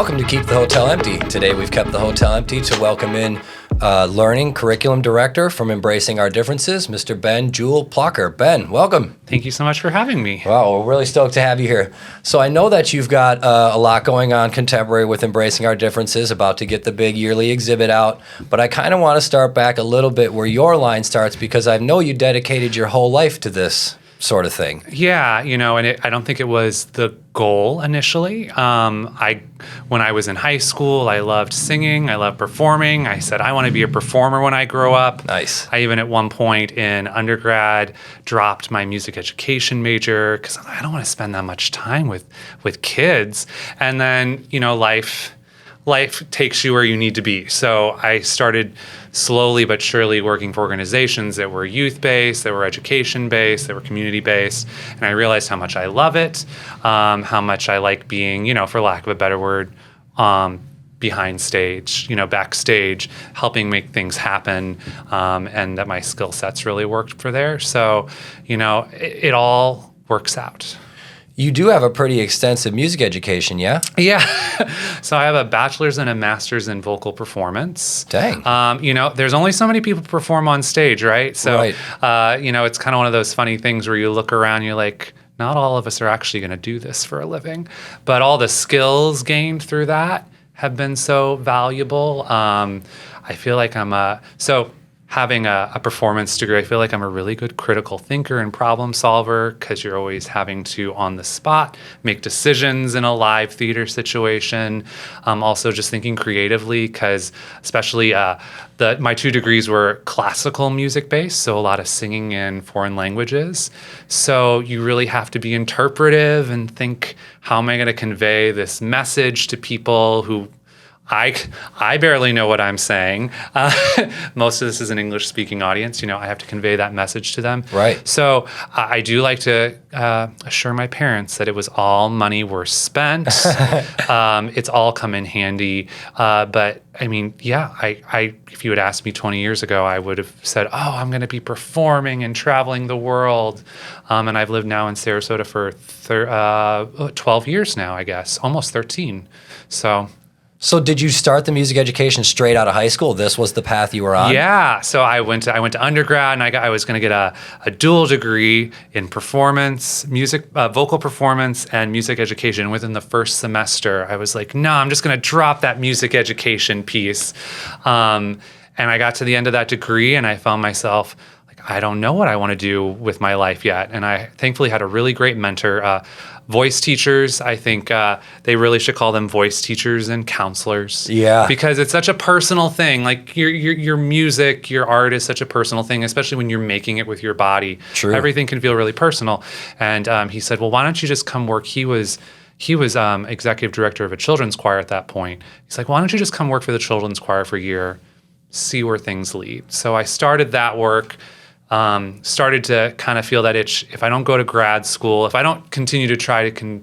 Welcome to Keep the Hotel Empty. Today we've kept the hotel empty to welcome in Learning Curriculum Director from Embracing Our Differences, Mr. Ben Plocher. Ben, welcome. Thank you so much for having me. Wow, we're really stoked to have you here. So I know that you've got a lot going on contemporary with Embracing Our Differences, about to get the big yearly exhibit out, but I kind of want to start back a little bit where your line starts, because I know you dedicated your whole life to this sort of thing. Yeah, I don't think it was the goal initially. When I was in high school, I loved singing, I loved performing. I said, I want to be a performer when I grow up. Nice. I even at one point in undergrad dropped my music education major because I don't want to spend that much time with kids. And then, life takes you where you need to be. So I started slowly but surely working for organizations that were youth-based, that were education-based, that were community-based. And I realized how much I love it, how much I like being, for lack of a better word, behind stage, backstage, helping make things happen, and that my skill sets really worked for there. So, it all works out. You do have a pretty extensive music education, yeah? Yeah. So I have a bachelor's and a master's in vocal performance. Dang. There's only so many people perform on stage, right? So, right. It's kind of one of those funny things where you look around, you're like, not all of us are actually going to do this for a living. But all the skills gained through that have been so valuable. I feel like having a performance degree, I feel like I'm a really good critical thinker and problem solver, because you're always having to, on the spot, make decisions in a live theater situation. Also just thinking creatively, because especially my two degrees were classical music based, so a lot of singing in foreign languages. So you really have to be interpretive and think, how am I going to convey this message to people who I barely know what I'm saying. Most of this is an English-speaking audience. I have to convey that message to them. Right. So I do like to assure my parents that it was all money well spent. It's all come in handy. But I mean, yeah, if you had asked me 20 years ago, I would have said, I'm going to be performing and traveling the world. And I've lived now in Sarasota for 12 years now, I guess, almost 13. So did you start the music education straight out of high school? This was the path you were on? Yeah. So I went to undergrad, and I was going to get a dual degree in performance, music, vocal performance, and music education. Within the first semester, I was like, no, I'm just going to drop that music education piece. And I got to the end of that degree, and I found myself like, I don't know what I want to do with my life yet. And I thankfully had a really great mentor. Voice teachers, I think they really should call them voice teachers and counselors. Yeah. Because it's such a personal thing. Like your music, your art is such a personal thing, especially when you're making it with your body. True. Everything can feel really personal. And he said, well, why don't you just come work? He was executive director of a children's choir at that point. He's like, why don't you just come work for the children's choir for a year, see where things lead. So I started that work. Started to kind of feel that itch. If I don't go to grad school, if I don't continue to try to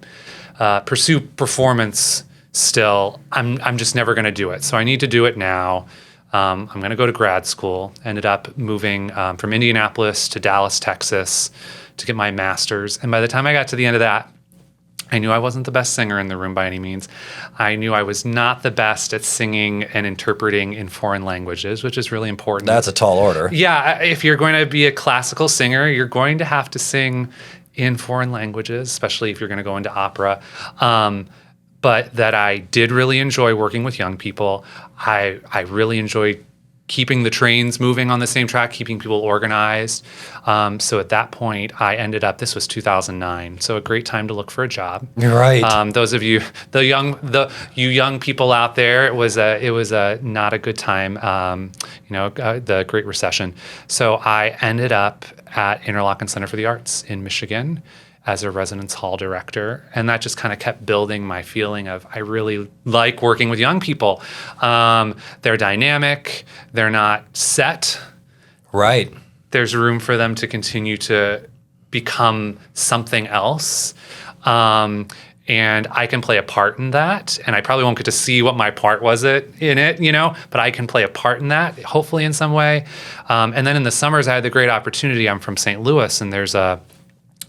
pursue performance still, I'm just never going to do it. So I need to do it now. I'm going to go to grad school. Ended up moving from Indianapolis to Dallas, Texas to get my master's. And by the time I got to the end of that, I knew I wasn't the best singer in the room by any means. I knew I was not the best at singing and interpreting in foreign languages, which is really important. That's a tall order. Yeah, if you're going to be a classical singer, you're going to have to sing in foreign languages, especially if you're going to go into opera. But that I did really enjoy working with young people. I really enjoyed keeping the trains moving on the same track, keeping people organized. So at that point, I ended up, this was 2009, so a great time to look for a job. Right. Those of you, you young people out there, it was not a good time, the Great Recession. So I ended up at Interlochen Center for the Arts in Michigan as a residence hall director. And that just kind of kept building my feeling of, I really like working with young people. They're dynamic, they're not set. Right. There's room for them to continue to become something else. And I can play a part in that. And I probably won't get to see what my part was in it, but I can play a part in that, hopefully in some way. And then in the summers, I had the great opportunity. I'm from St. Louis, and there's a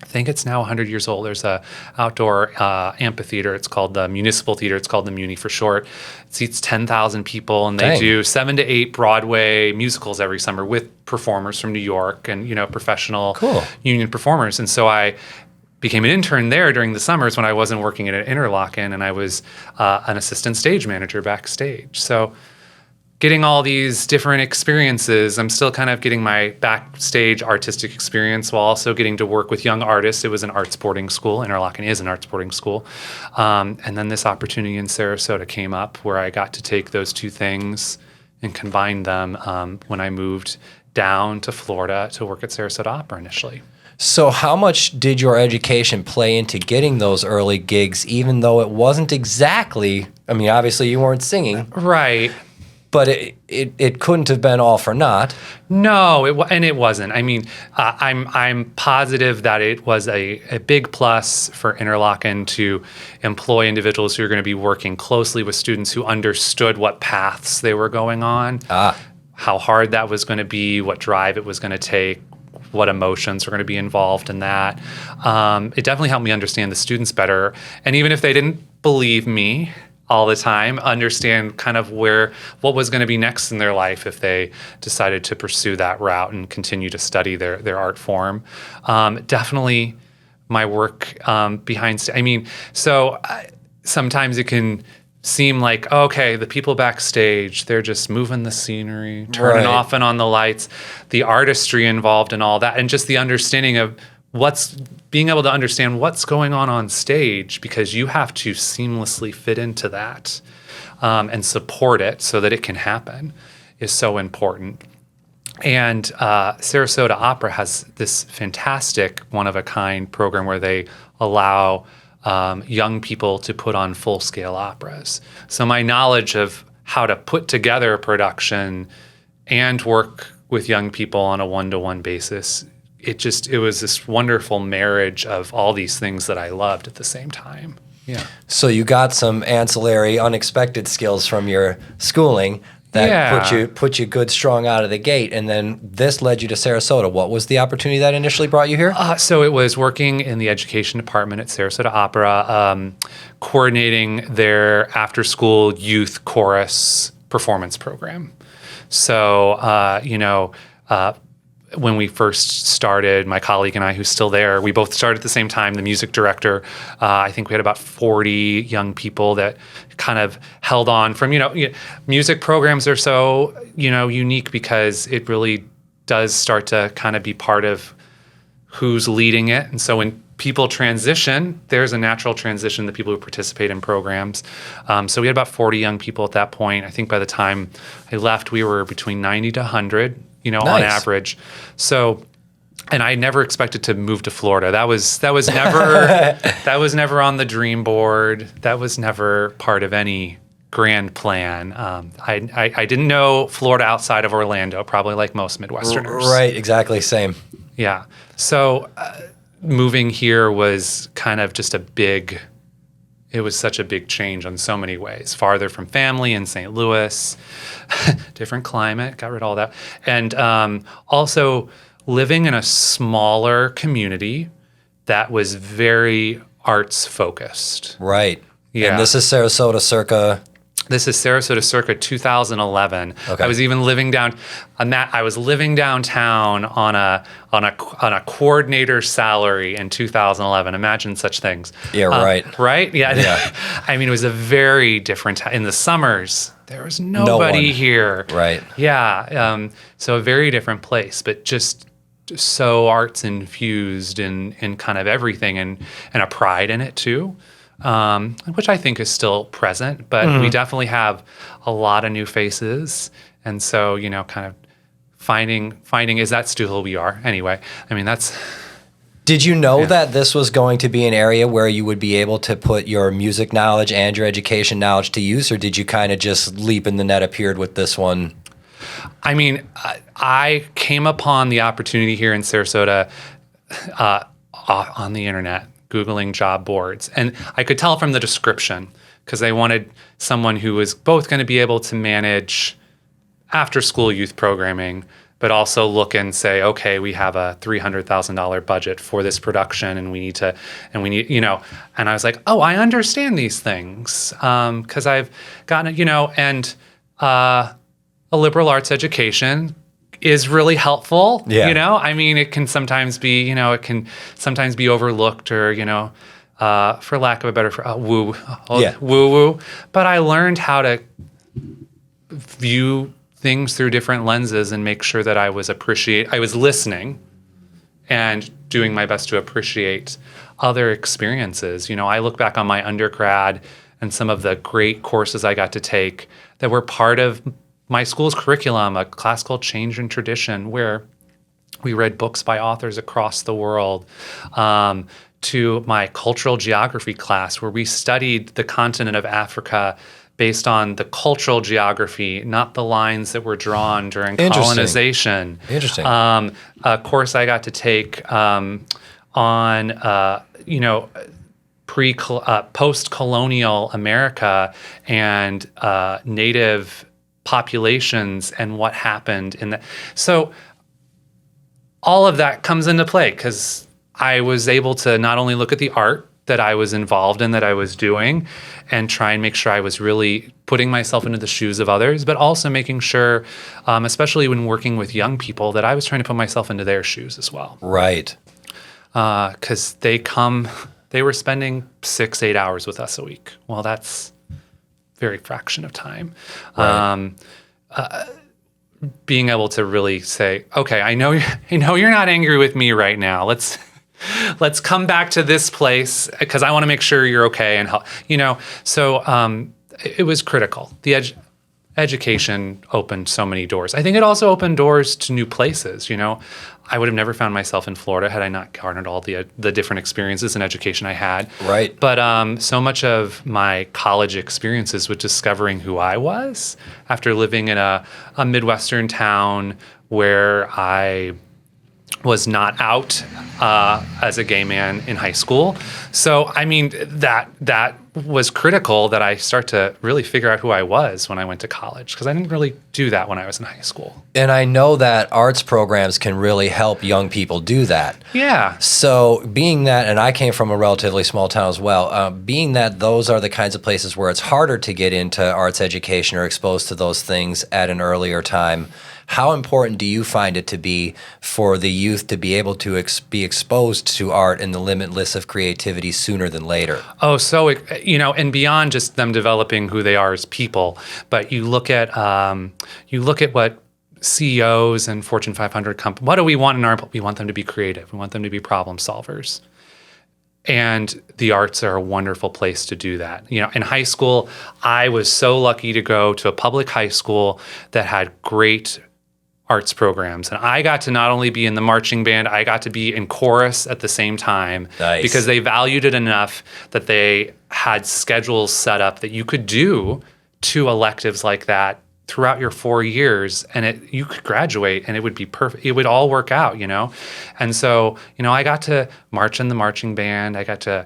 I think it's now 100 years old. There's a outdoor amphitheater. It's called the Municipal Theater. It's called the Muni for short. It seats 10,000 people, and they Dang. do 7 to 8 Broadway musicals every summer with performers from New York and, professional Cool. union performers. And so I became an intern there during the summers when I wasn't working at Interlochen, and I was an assistant stage manager backstage. So getting all these different experiences, I'm still kind of getting my backstage artistic experience while also getting to work with young artists. It was an arts boarding school. Interlochen is an arts boarding school. And then this opportunity in Sarasota came up where I got to take those two things and combine them when I moved down to Florida to work at Sarasota Opera initially. So how much did your education play into getting those early gigs, even though it wasn't exactly, I mean, obviously you weren't singing. Right. But it couldn't have been all for naught. No, it wasn't. I mean, I'm positive that it was a big plus for Interlochen to employ individuals who are going to be working closely with students who understood what paths they were going on, how hard that was going to be, what drive it was going to take, what emotions were going to be involved in that. It definitely helped me understand the students better. And even if they didn't believe me all the time, understand kind of what was going to be next in their life if they decided to pursue that route and continue to study their art form. Definitely my work behind, sometimes it can seem like, okay, the people backstage, they're just moving the scenery, turning off and on the lights, the artistry involved in all that, and just the understanding of being able to understand what's going on stage, because you have to seamlessly fit into that and support it so that it can happen, is so important. And Sarasota Opera has this fantastic one-of-a-kind program where they allow young people to put on full-scale operas. So my knowledge of how to put together a production and work with young people on a one-to-one basis, it was this wonderful marriage of all these things that I loved at the same time. Yeah. So you got some ancillary, unexpected skills from your schooling that put you good, strong out of the gate, and then this led you to Sarasota. What was the opportunity that initially brought you here? So it was working in the education department at Sarasota Opera, coordinating their after-school youth chorus performance program. So, when we first started, my colleague and I, who's still there, we both started at the same time, the music director. I think we had about 40 young people that kind of held on from, music programs are so, unique because it really does start to kind of be part of who's leading it. And so when people transition, there's a natural transition to people who participate in programs. So we had about 40 young people at that point. I think by the time I left, we were between 90 to 100. Nice. On average. So, and I never expected to move to Florida. That was never on the dream board. That was never part of any grand plan. I didn't know Florida outside of Orlando, probably like most Midwesterners. Right, exactly, same. Yeah. So moving here was kind of just it was such a big change in so many ways. Farther from family in St. Louis, different climate, got rid of all that. And also living in a smaller community that was very arts focused. Right. Yeah. And this is Sarasota circa... This is Sarasota circa 2011. Okay. I was even living downtown on a coordinator salary in 2011. Imagine such things. Yeah, right. Right? Yeah. I mean, it was a very different time. In the summers, there was nobody here. Right. Yeah. So a very different place, but just so arts infused in kind of everything, and a pride in it too. Which I think is still present, but we definitely have a lot of new faces. And so, kind of finding, is that still who we are? Anyway, I mean, that's... Did you know that this was going to be an area where you would be able to put your music knowledge and your education knowledge to use, or did you kind of just leap in the net appeared with this one? I mean, I came upon the opportunity here in Sarasota on the internet, Googling job boards. And I could tell from the description, because they wanted someone who was both going to be able to manage after-school youth programming, but also look and say, okay, we have a $300,000 budget for this production, and we need, and I was like, oh, I understand these things, because I've gotten, and a liberal arts education is really helpful. Yeah. I mean, it can sometimes be, overlooked, or, for lack of a better woo-woo. But I learned how to view things through different lenses and make sure that I was listening and doing my best to appreciate other experiences. I look back on my undergrad and some of the great courses I got to take that were part of my school's curriculum, a class called Change and Tradition, where we read books by authors across the world, to my cultural geography class, where we studied the continent of Africa based on the cultural geography, not the lines that were drawn during colonization. Interesting. A course I got to take on, post-colonial America and native populations and what happened in that. So all of that comes into play because I was able to not only look at the art that I was involved in, that I was doing, and try and make sure I was really putting myself into the shoes of others, but also making sure, especially when working with young people, that I was trying to put myself into their shoes as well. Right. Because they were spending 6-8 hours with us a week. Well, that's very fraction of time. Right. Being able to really say, okay, I know you're not angry with me right now. Let's come back to this place because I want to make sure you're okay and help. So it was critical. The education opened so many doors. I think it also opened doors to new places. I would have never found myself in Florida had I not garnered all the different experiences and education I had. Right. But so much of my college experiences was discovering who I was after living in a Midwestern town where I was not out as a gay man in high school. So, I mean, that was critical that I start to really figure out who I was when I went to college, because I didn't really do that when I was in high school. And I know that arts programs can really help young people do that. Yeah. So being that, and I came from a relatively small town as well, being that those are the kinds of places where it's harder to get into arts education or exposed to those things at an earlier time, how important do you find it to be for the youth to be able to be exposed to art and the limitless of creativity sooner than later? Oh, so, and beyond just them developing who they are as people, but you look at what CEOs and Fortune 500 companies, what do we want we want them to be creative. We want them to be problem solvers. And the arts are a wonderful place to do that. In high school, I was so lucky to go to a public high school that had great arts programs. And I got to not only be in the marching band, I got to be in chorus at the same time. Nice. Because they valued it enough that they had schedules set up that you could do 2 electives like that throughout your 4 years, and you could graduate and it would be perfect. It would all work out, And so, I got to march in the marching band. I got to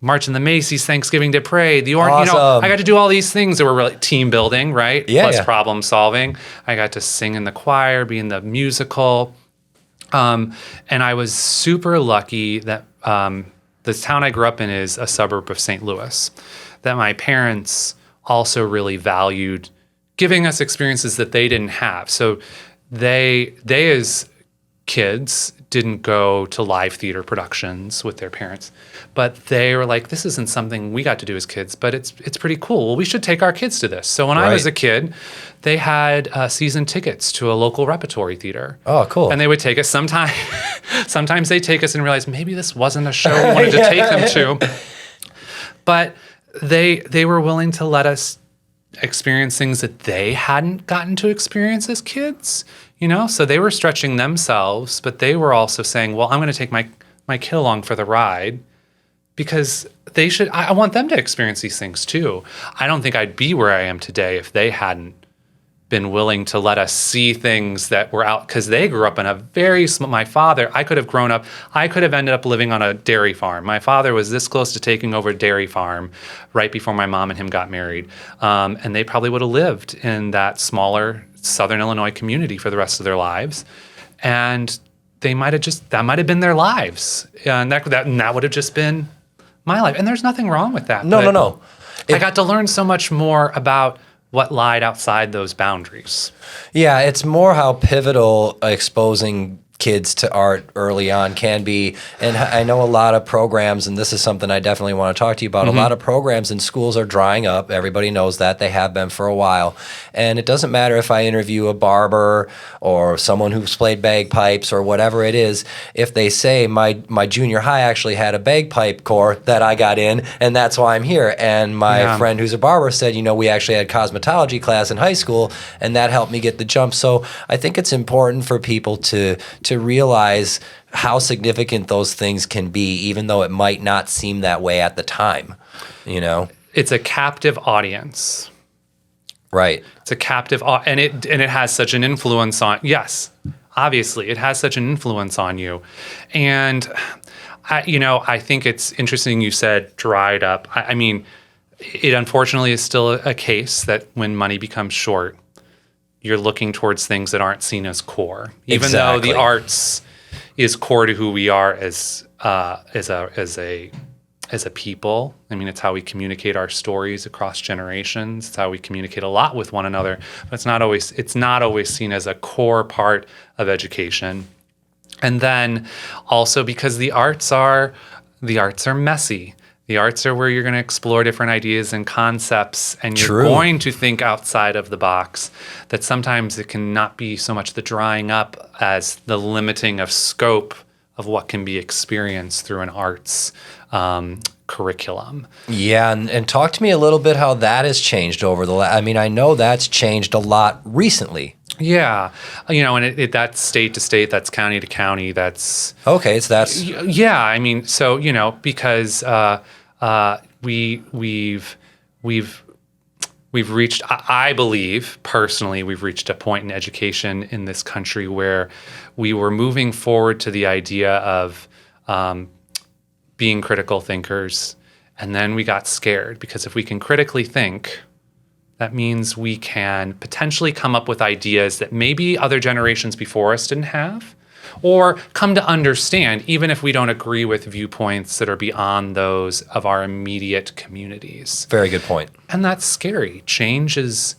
march in the Macy's Thanksgiving Day Parade. Awesome. I got to do all these things that were really team building, right? Yeah, Plus yeah. problem solving. I got to sing in the choir, be in the musical. And I was super lucky that the town I grew up in is a suburb of St. Louis, that my parents also really valued giving us experiences that they didn't have. So they as kids didn't go to live theater productions with their parents, but they were like, this isn't something we got to do as kids, but it's pretty cool. Well, we should take our kids to this. So when I was a kid, they had season tickets to a local repertory theater. Oh, cool. And they would take us sometimes they take us and realize maybe this wasn't a show we wanted to take them to. But they were willing to let us experience things that they hadn't gotten to experience as kids, So they were stretching themselves, but they were also saying, well, I'm going to take my kid along for the ride because I want them to experience these things too. I don't think I'd be where I am today if they hadn't been willing to let us see things that were out, because they grew up in a very small, my father, I could have ended up living on a dairy farm. My father was this close to taking over a dairy farm right before my mom and him got married. And they probably would have lived in that smaller Southern Illinois community for the rest of their lives. And that might have been their lives. And that would have just been my life. And there's nothing wrong with that. No. I got to learn so much more about what lied outside those boundaries. Yeah, it's more how pivotal exposing kids to art early on can be. And I know a lot of programs, and this is something I definitely want to talk to you about, a lot of programs in schools are drying up. Everybody knows that. They have been for a while. And it doesn't matter if I interview a barber or someone who's played bagpipes or whatever it is, if they say my junior high actually had a bagpipe corps that I got in, and that's why I'm here. And my friend who's a barber said, we actually had cosmetology class in high school, and that helped me get the jump. So I think it's important for people to realize how significant those things can be, even though it might not seem that way at the time, It's a captive audience. Right. It's a captive, and it has such an influence on, yes, obviously, it has such an influence on you. And, I think it's interesting you said dried up. I mean, it unfortunately is still a case that when money becomes short, you're looking towards things that aren't seen as core, even though the arts is core to who we are as a people. I mean, it's how we communicate our stories across generations. It's how we communicate a lot with one another. But it's not always seen as a core part of education. And then also because the arts are messy. The arts are where you're going to explore different ideas and concepts, and you're going to think outside of the box. That sometimes it can not be so much the drying up as the limiting of scope of what can be experienced through an arts curriculum. Yeah, and talk to me a little bit how that has changed over I know that's changed a lot recently. Yeah, and that's state to state, that's county to county, that's... Okay, so that's... Yeah, I mean, so, because we've reached, I believe, personally, we've reached a point in education in this country where we were moving forward to the idea of being critical thinkers, and then we got scared, because if we can critically think, that means we can potentially come up with ideas that maybe other generations before us didn't have, or come to understand, even if we don't agree with viewpoints that are beyond those of our immediate communities. Very good point. And that's scary. Change is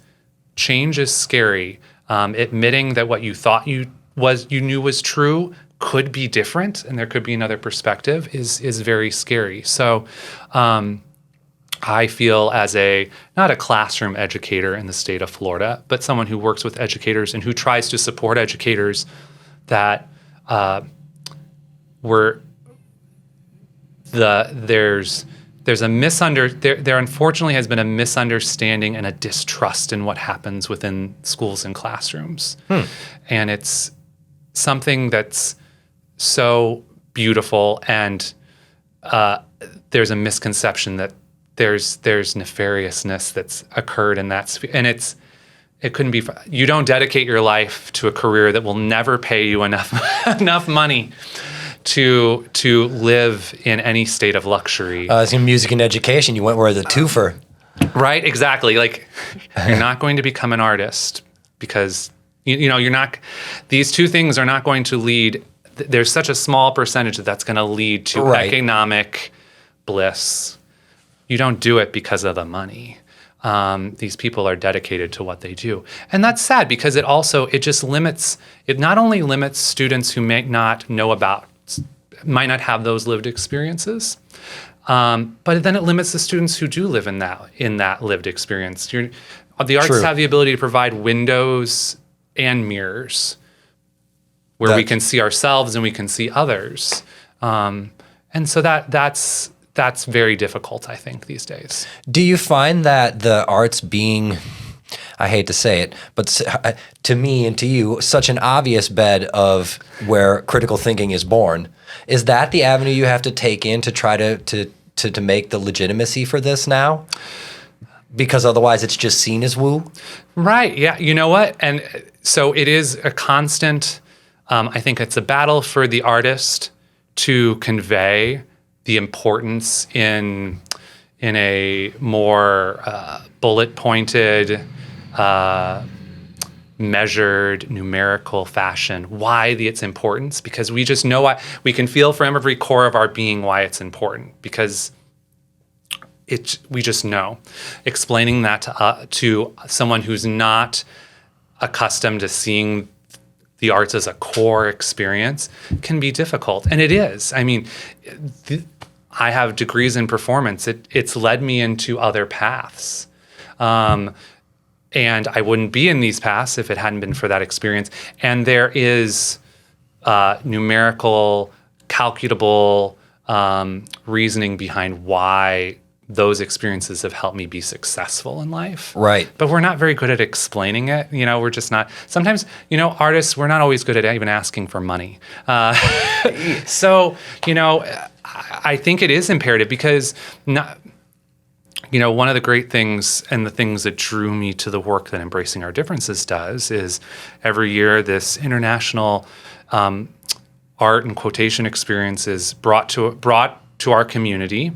scary. Admitting that what you thought you knew was true could be different, and there could be another perspective is very scary. So I feel as not a classroom educator in the state of Florida, but someone who works with educators and who tries to support educators, that there's there unfortunately has been a misunderstanding and a distrust in what happens within schools and classrooms. And it's something that's so beautiful, and there's a misconception that there's nefariousness that's occurred in that sphere, and it couldn't be. You don't dedicate your life to a career that will never pay you enough money to live in any state of luxury. It's in music and education. You went where the twofer. Right, exactly. Like, you're not going to become an artist because you're not. These two things are not going to lead. There's such a small percentage that's going to lead to economic bliss. You don't do it because of the money. These people are dedicated to what they do. And that's sad, because it not only limits students who might not have those lived experiences, but then it limits the students who do live in that lived experience. The arts have the ability to provide windows and mirrors where we can see ourselves and we can see others. And so that's very difficult, I think, these days. Do you find that the arts being, I hate to say it, but to me and to you, such an obvious bed of where critical thinking is born, is that the avenue you have to take in to try to make the legitimacy for this now? Because otherwise it's just seen as woo? Right, yeah. You know what? And so it is a constant, I think it's a battle for the artist to convey the importance in a more bullet-pointed, measured, numerical fashion. Why its importance? Because we just know why. We can feel from every core of our being why it's important, because we just know. Explaining that to someone who's not accustomed to seeing the arts as a core experience can be difficult. And it is. I mean, I have degrees in performance. It's led me into other paths. And I wouldn't be in these paths if it hadn't been for that experience. And there is numerical, calculable reasoning behind why those experiences have helped me be successful in life. Right. But we're not very good at explaining it. We're just not. Sometimes, artists, we're not always good at even asking for money. So, I think it is imperative because one of the great things and the things that drew me to the work that Embracing Our Differences does is every year this international art and quotation experience is brought to our community.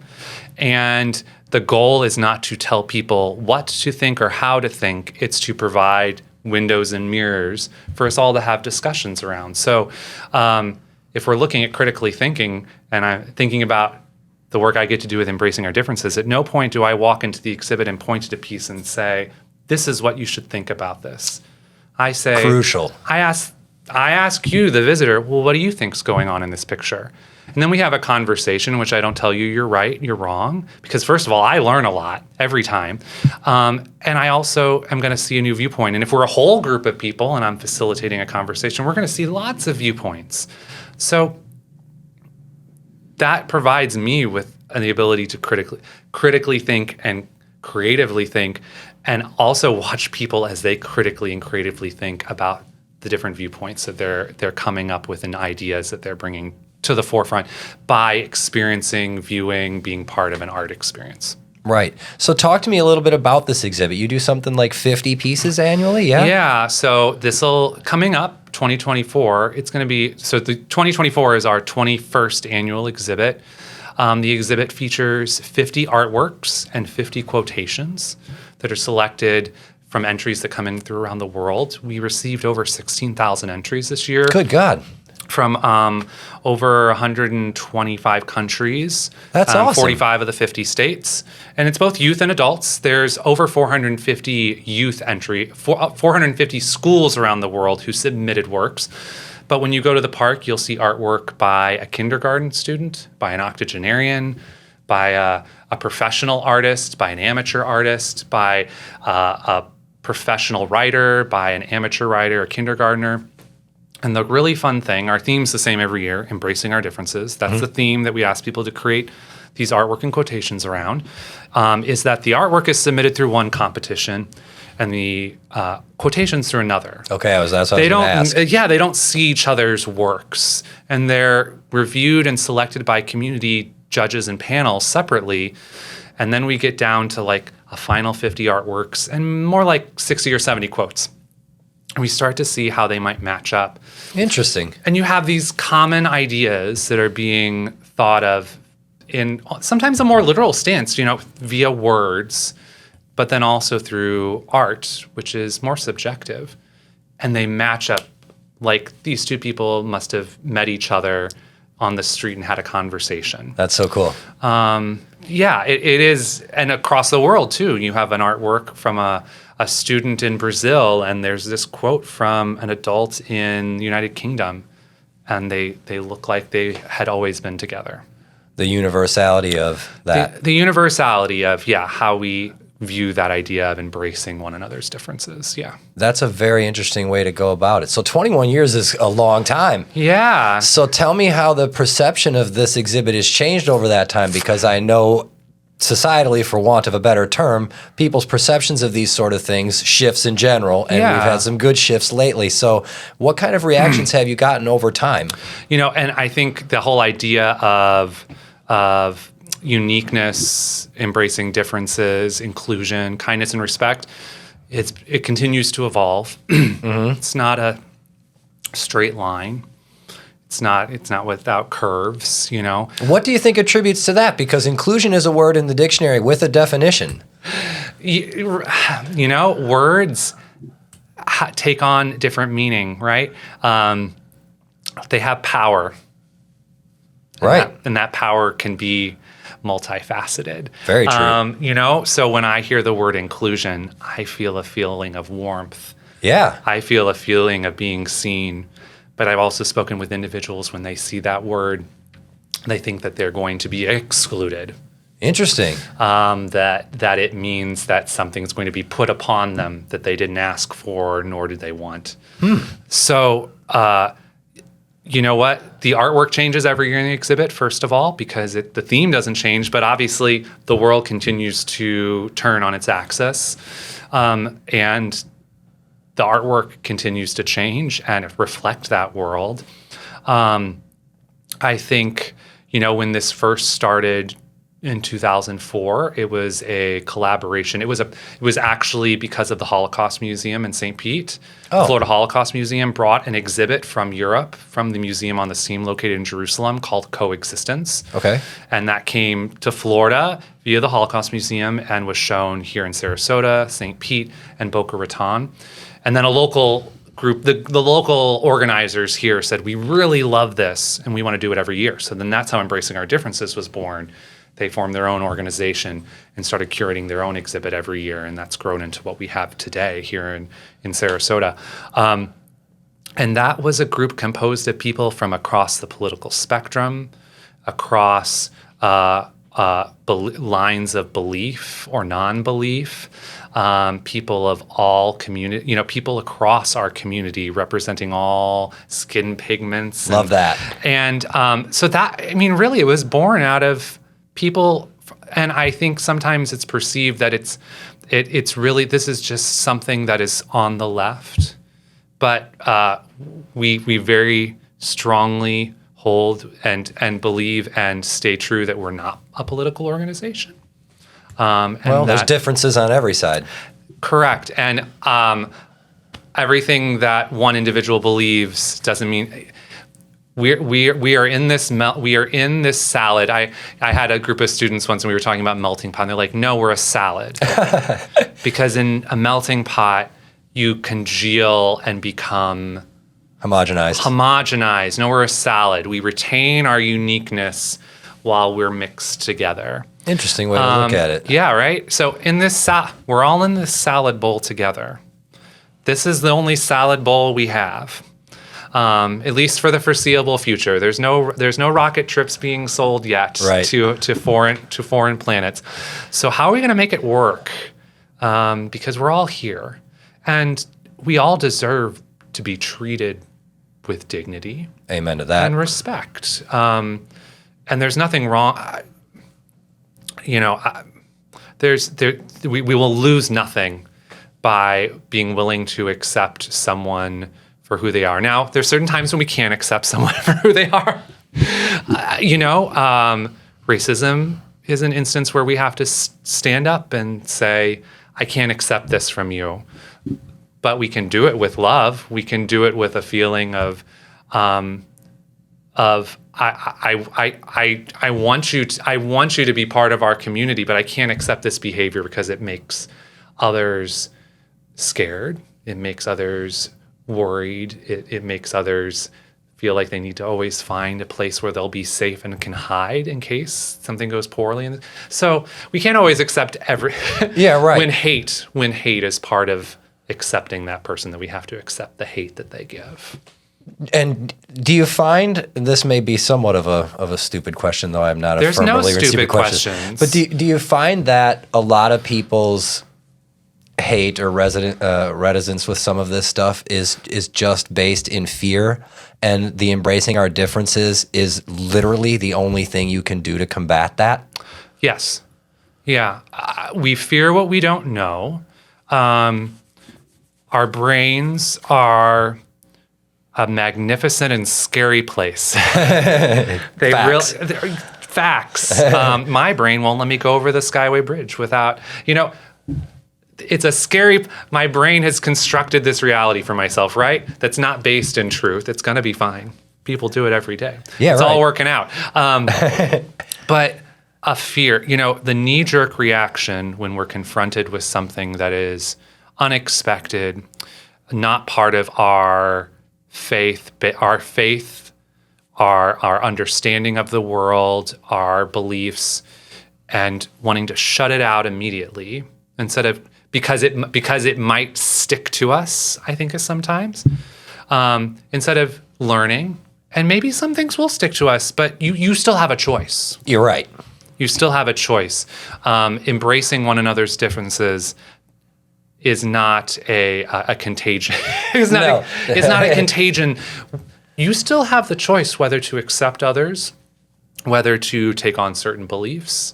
And the goal is not to tell people what to think or how to think. It's to provide windows and mirrors for us all to have discussions around. So if we're looking at critically thinking, and I'm thinking about the work I get to do with Embracing Our Differences, at no point do I walk into the exhibit and point to a piece and say, this is what you should think about this. I say, crucial. I ask you, the visitor, well, what do you think's going on in this picture? And then we have a conversation in which I don't tell you you're right, you're wrong, because first of all, I learn a lot every time. And I also am going to see a new viewpoint. And if we're a whole group of people and I'm facilitating a conversation, we're going to see lots of viewpoints. So that provides me with the ability to critically think and creatively think, and also watch people as they critically and creatively think about the different viewpoints that they're coming up with and ideas that they're bringing to the forefront by experiencing, viewing, being part of an art experience. Right. So talk to me a little bit about this exhibit. You do something like 50 pieces annually, yeah? Yeah. So coming up, 2024, it's going to be, so the 2024 is our 21st annual exhibit. The exhibit features 50 artworks and 50 quotations that are selected from entries that come in through around the world. We received over 16,000 entries this year. Good God. From over 125 countries. That's awesome. 45 of the 50 states. And it's both youth and adults. There's over 450 youth entry, 450 schools around the world who submitted works. But when you go to the park, you'll see artwork by a kindergarten student, by an octogenarian, by a professional artist, by an amateur artist, by a professional writer, by an amateur writer, a kindergartner. And the really fun thing, our theme's the same every year, Embracing Our Differences. That's the theme that we ask people to create these artwork and quotations around, is that the artwork is submitted through one competition and the quotations through another. Okay, that's what I was going to ask. Yeah, they don't see each other's works. And they're reviewed and selected by community judges and panels separately. And then we get down to like a final 50 artworks and more like 60 or 70 quotes. And we start to see how they might match up. Interesting. And you have these common ideas that are being thought of in sometimes a more literal stance, via words, but then also through art, which is more subjective. And they match up like these two people must have met each other on the street and had a conversation. That's so cool. Yeah, it is. And across the world, too. You have an artwork from a student in Brazil, and there's this quote from an adult in the United Kingdom, and they look like they had always been together. The universality of that. The universality of, how we view that idea of embracing one another's differences. Yeah. That's a very interesting way to go about it. So 21 years is a long time. Yeah. So tell me how the perception of this exhibit has changed over that time, because I know societally, for want of a better term, people's perceptions of these sort of things shifts in general, and we've had some good shifts lately. So what kind of reactions have you gotten over time? And I think the whole idea of uniqueness, embracing differences, inclusion, kindness, and respect, it continues to evolve. It's not a straight line. It's not without curves, What do you think attributes to that? Because inclusion is a word in the dictionary with a definition. Words take on different meaning, right? They have power. Right. And that power can be multifaceted. Very true. You know, so when I hear the word inclusion, I feel a feeling of warmth. Yeah. I feel a feeling of being seen. But I've also spoken with individuals when they see that word, they think that they're going to be excluded. Interesting. That it means that something's going to be put upon them that they didn't ask for, nor did they want. So, you know what? The artwork changes every year in the exhibit, first of all, because the theme doesn't change, but obviously the world continues to turn on its axis. And the artwork continues to change and reflect that world. I think, you know, when this first started in 2004, it was a collaboration. It was actually because of the Holocaust Museum in St. Pete. The Florida Holocaust Museum brought an exhibit from Europe, from the museum on the Seam located in Jerusalem called Coexistence. Okay. And that came to Florida via the Holocaust Museum and was shown here in Sarasota, St. Pete, and Boca Raton. And then a local group, the local organizers here said, we really love this and we want to do it every year. So then that's how Embracing Our Differences was born. They formed their own organization and started curating their own exhibit every year. And that's grown into what we have today here in Sarasota. And that was a group composed of people from across the political spectrum, across lines of belief or non-belief, people of all community, you know, people across our community representing all skin pigments. Love that. And so that, I mean, really, it was born out of people, and I think sometimes it's perceived that it's really, this is just something that is on the left, but we very strongly hold and believe and stay true that we're not a political organization. There's differences on every side. Correct. And everything that one individual believes doesn't mean we are in this salad. I had a group of students once and we were talking about melting pot and they're like, no, we're a salad. Because in a melting pot, you congeal and become homogenized. No, we're a salad. We retain our uniqueness while we're mixed together. Interesting way to look at it. Yeah, right? So in this we're all in this salad bowl together. This is the only salad bowl we have. At least for the foreseeable future. There's no rocket trips being sold yet to foreign planets. So how are we going to make it work? Because we're all here, and we all deserve to be treated with dignity. Amen to that. And respect. And there's nothing wrong. We will lose nothing by being willing to accept someone for who they are. Now, there's certain times when we can't accept someone for who they are. Racism is an instance where we have to stand up and say, I can't accept this from you. But we can do it with love. We can do it with a feeling of I want you to be part of our community, but I can't accept this behavior because it makes others scared. It makes others worried. It makes others feel like they need to always find a place where they'll be safe and can hide in case something goes poorly. So we can't always accept when hate is part of accepting that person, that we have to accept the hate that they give. And do you find, this may be somewhat of a stupid question, though I'm not a There's firm no believer in stupid questions. questions. But do you find that a lot of people's hate or reticence with some of this stuff is just based in fear, and the Embracing Our Differences is literally the only thing you can do to combat that? Yes. Yeah. We fear what we don't know. Our brains are a magnificent and scary place. Facts. My brain won't let me go over the Skyway Bridge without, it's a scary, my brain has constructed this reality for myself, right? That's not based in truth. It's going to be fine. People do it every day. Yeah, it's right. all working out. But a fear, the knee-jerk reaction when we're confronted with something that is unexpected, not part of our faith, our understanding of the world, our beliefs, and wanting to shut it out immediately instead of because it might stick to us, I think is sometimes, instead of learning. And maybe some things will stick to us, but you still have a choice. You're right. You still have a choice. Embracing one another's differences is not a contagion. It's not a contagion. You still have the choice whether to accept others, whether to take on certain beliefs,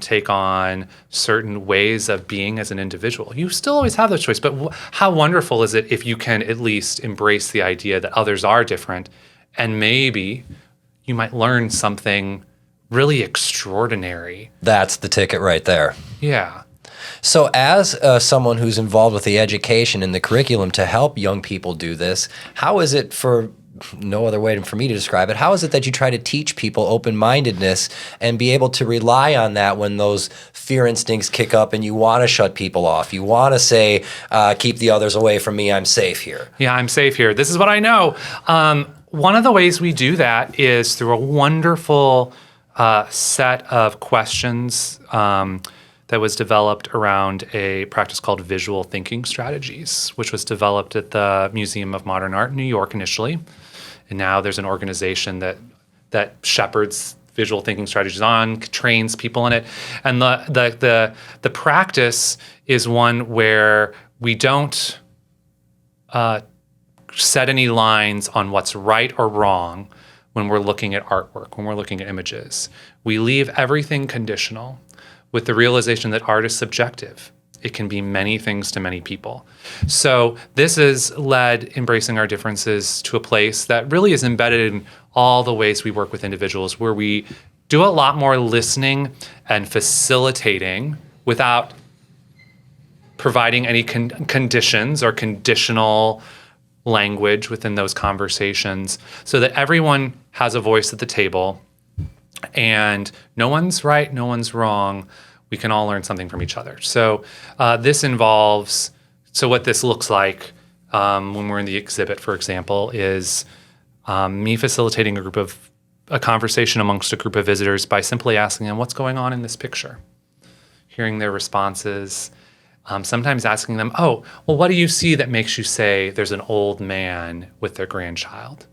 take on certain ways of being as an individual. You still always have the choice, but how wonderful is it if you can at least embrace the idea that others are different, and maybe you might learn something really extraordinary. That's the ticket right there. Yeah. So as someone who's involved with the education and the curriculum to help young people do this, how is it, for no other way for me to describe it, how is it that you try to teach people open-mindedness and be able to rely on that when those fear instincts kick up and you want to shut people off? You want to say, keep the others away from me, I'm safe here. Yeah, I'm safe here. This is what I know. One of the ways we do that is through a wonderful set of questions that was developed around a practice called visual thinking strategies, which was developed at the Museum of Modern Art in New York initially. And now there's an organization that shepherds visual thinking strategies on, trains people in it. And the practice is one where we don't set any lines on what's right or wrong when we're looking at artwork, when we're looking at images. We leave everything conditional with the realization that art is subjective. It can be many things to many people. So this has led Embracing Our Differences to a place that really is embedded in all the ways we work with individuals, where we do a lot more listening and facilitating without providing any conditions or conditional language within those conversations, so that everyone has a voice at the table and no one's right, no one's wrong. We can all learn something from each other. So this involves, so what this looks like when we're in the exhibit, for example, is me facilitating a conversation amongst a group of visitors by simply asking them, what's going on in this picture? Hearing their responses. Sometimes asking them, oh, well, what do you see that makes you say there's an old man with their grandchild?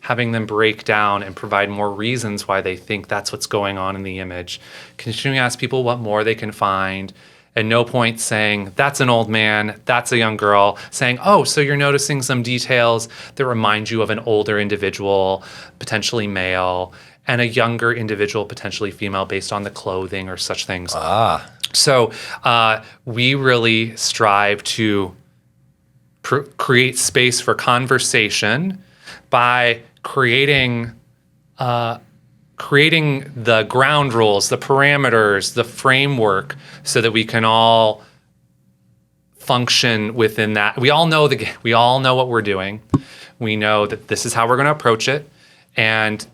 Having them break down and provide more reasons why they think that's what's going on in the image. Continuing to ask people what more they can find. At no point saying, that's an old man, that's a young girl. Saying, oh, so you're noticing some details that remind you of an older individual, potentially male, and a younger individual, potentially female, based on the clothing or such things. So we really strive to create space for conversation by creating the ground rules, the parameters, the framework, so that we can all function within that. We all know what we're doing. We know that this is how we're going to approach it, and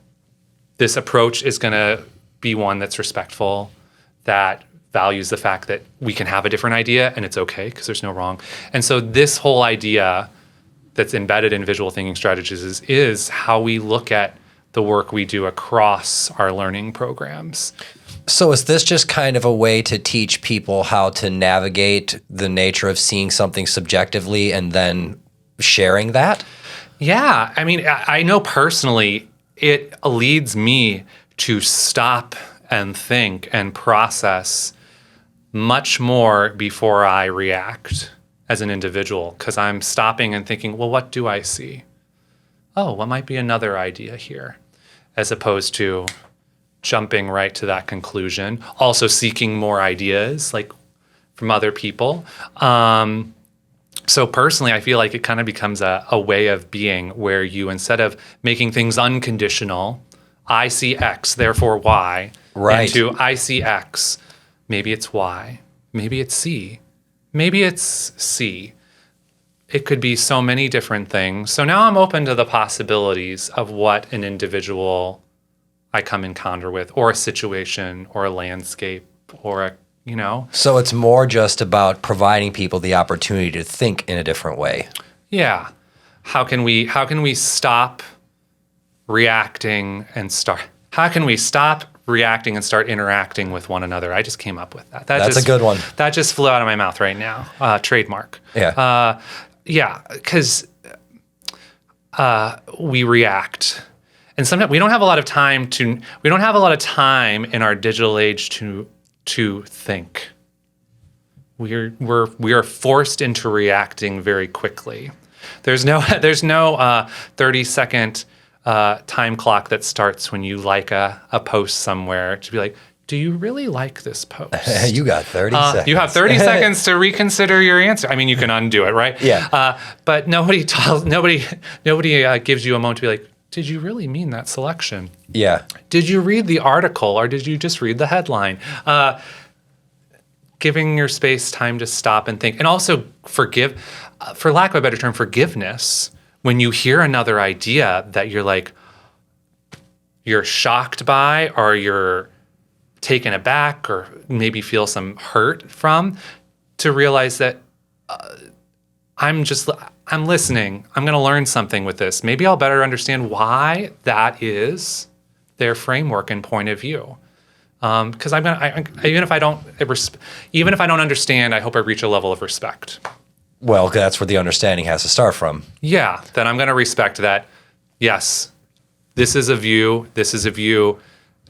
this approach is going to be one that's respectful, that values the fact that we can have a different idea and it's okay because there's no wrong. And so this whole idea that's embedded in visual thinking strategies is how we look at the work we do across our learning programs. So is this just kind of a way to teach people how to navigate the nature of seeing something subjectively and then sharing that? Yeah. I mean, I know personally it leads me to stop and think and process much more before I react as an individual, because I'm stopping and thinking, well, what do I see? Oh, what might be another idea here? As opposed to jumping right to that conclusion, also seeking more ideas like from other people. So personally, I feel like it kind of becomes a way of being where you, instead of making things unconditional, I see X, therefore Y, right, into I see X, maybe it's Y, maybe it's C, maybe it's C. It could be so many different things. So now I'm open to the possibilities of what an individual I come encounter with, or a situation, or a landscape, or a you know? So it's more just about providing people the opportunity to think in a different way. Yeah. How can we stop reacting and start? How can we stop reacting and start interacting with one another? I just came up with that. That's a good one. That just flew out of my mouth right now. Trademark. Yeah. Yeah, because we react, and sometimes we don't have a lot of time we don't have a lot of time in our digital age to think. We are forced into reacting very quickly. There's no 30-second time clock that starts when you like a post somewhere to be like, do you really like this post? You got 30 seconds. You have 30 seconds to reconsider your answer. I mean, you can undo it, right? Yeah. But nobody gives you a moment to be like, did you really mean that selection? Yeah. Did you read the article or did you just read the headline? Giving your space time to stop and think, and also forgive, for lack of a better term, forgiveness. When you hear another idea that you're shocked by, or you're taken aback, or maybe feel some hurt from, to realize that I'm listening. I'm going to learn something with this. Maybe I'll better understand why that is their framework and point of view. Because even if I don't understand, I hope I reach a level of respect. Well, that's where the understanding has to start from. Yeah, then I'm going to respect that. Yes, this is a view,